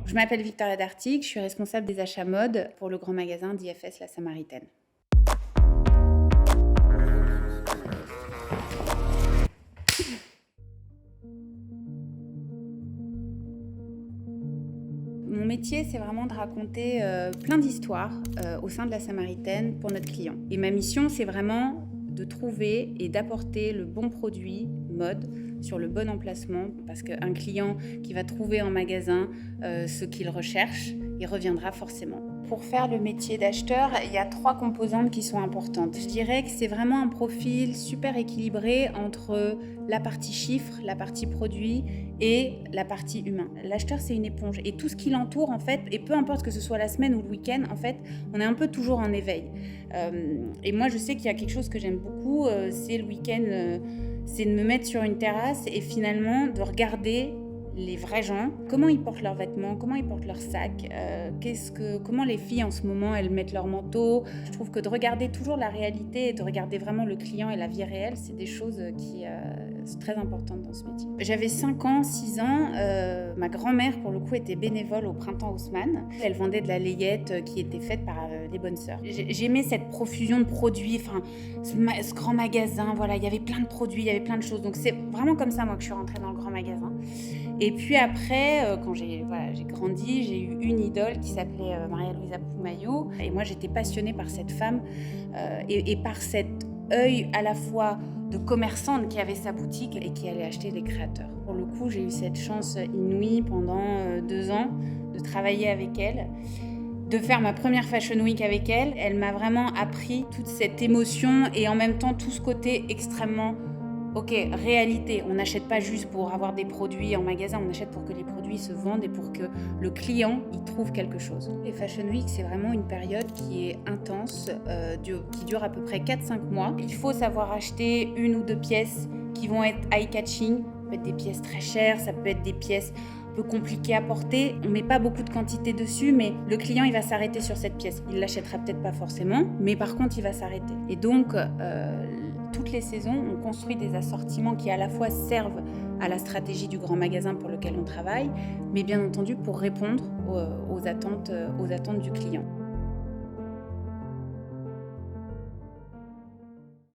Je m'appelle Victoria Dartig, je suis responsable des achats mode pour le grand magasin d'IFS La Samaritaine. Mon métier, c'est vraiment de raconter plein d'histoires au sein de La Samaritaine pour notre client. Et ma mission, c'est vraiment de trouver et d'apporter le bon produit mode sur le bon emplacement, parce qu'un client qui va trouver en magasin ce qu'il recherche, il reviendra forcément. Pour faire le métier d'acheteur, il y a 3 composantes qui sont importantes. Je dirais que c'est vraiment un profil super équilibré entre la partie chiffre, la partie produit et la partie humain. L'acheteur, c'est une éponge et tout ce qui l'entoure, en fait, et peu importe que ce soit la semaine ou le week-end, en fait, on est un peu toujours en éveil. Et moi, je sais qu'il y a quelque chose que j'aime beaucoup, c'est le week-end, c'est de me mettre sur une terrasse et finalement de regarder les vrais gens, comment ils portent leurs vêtements, comment ils portent leurs sacs, comment les filles en ce moment elles mettent leur manteau. Je trouve que de regarder toujours la réalité et de regarder vraiment le client et la vie réelle, c'est des choses qui sont très importantes dans ce métier. J'avais 5 ans, 6 ans, ma grand-mère pour le coup était bénévole au Printemps Haussmann. Elle vendait de la layette qui était faite par les bonnes sœurs. J'aimais cette profusion de produits, ce grand magasin, voilà, il y avait plein de produits, il y avait plein de choses. Donc c'est vraiment comme ça moi que je suis rentrée dans le grand magasin. Et puis après, quand j'ai grandi, j'ai eu une idole qui s'appelait Maria-Louisa Poumayou. Et moi, j'étais passionnée par cette femme et par cet œil à la fois de commerçante qui avait sa boutique et qui allait acheter des créateurs. Pour le coup, j'ai eu cette chance inouïe pendant 2 ans de travailler avec elle, de faire ma première Fashion Week avec elle. Elle m'a vraiment appris toute cette émotion et en même temps tout ce côté extrêmement réalité, on n'achète pas juste pour avoir des produits en magasin, on achète pour que les produits se vendent et pour que le client y trouve quelque chose. Les Fashion Week, c'est vraiment une période qui est intense, qui dure à peu près 4-5 mois. Il faut savoir acheter 1 ou 2 pièces qui vont être eye-catching. Ça peut être des pièces très chères, ça peut être des pièces un peu compliquées à porter. On met pas beaucoup de quantité dessus, mais le client, il va s'arrêter sur cette pièce. Il l'achètera peut-être pas forcément, mais par contre, il va s'arrêter. Et donc, toutes les saisons, on construit des assortiments qui à la fois servent à la stratégie du grand magasin pour lequel on travaille, mais bien entendu pour répondre aux attentes du client.